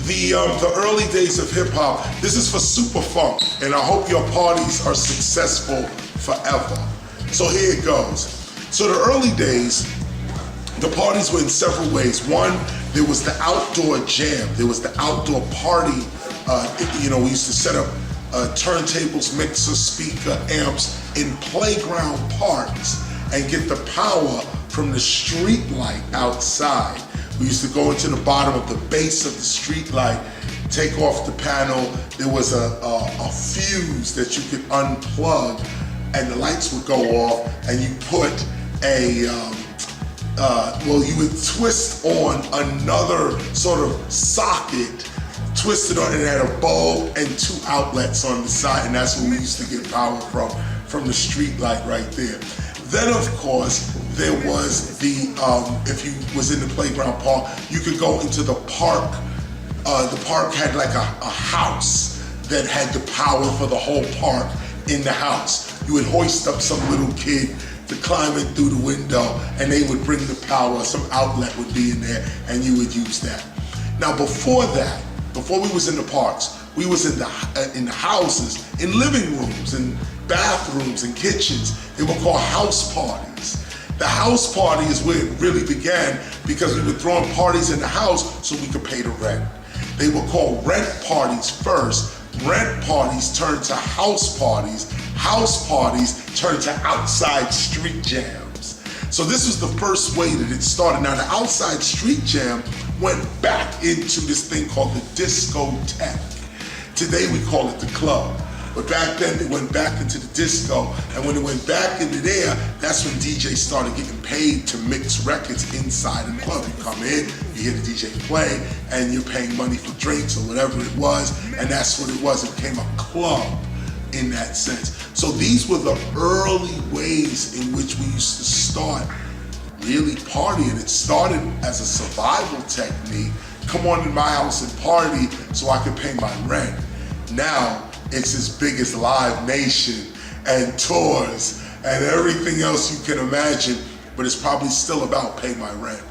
The early days of hip hop, this is for super funk, and I hope your parties are successful forever. So here it goes. So the early days, the parties were in several ways. One, there was the outdoor jam. There was the outdoor party. We used to set up turntables, mixer, speaker, amps in playground parks and get the power from the street light outside. We used to go into the bottom of the base of the street light, take off the panel. There was a fuse that you could unplug and the lights would go off, and you put you would twist on another sort of socket, twist it on, and it had a bulb and two outlets on the side, and that's where we used to get power from the street light right there. Then of course, there was if you was in the playground park, you could go into the park. The park had like a house that had the power for the whole park in the house. You would hoist up some little kid to climb in through the window, and they would bring the power. Some outlet would be in there, and you would use that. Now before that, before we was in the parks, we was in the houses, in living rooms, in bathrooms, and kitchens. They were called house parties. The house party is where it really began because we were throwing parties in the house so we could pay the rent. They were called rent parties first. Rent parties turned to house parties. House parties turned to outside street jams. So this was the first way that it started. Now the outside street jam went back into this thing called the discotheque. Today we call it the club. But back then it went back into the disco, and when it went back into there, that's when DJs started getting paid to mix records inside the club. You come in, you hear the DJ play, and you're paying money for drinks or whatever it was, and that's what it was. It became a club in that sense. So these were the early ways in which we used to start really partying. It started as a survival technique. Come on in my house and party so I can pay my rent. Now, it's as big as Live Nation and tours and everything else you can imagine, but it's probably still about pay my rent.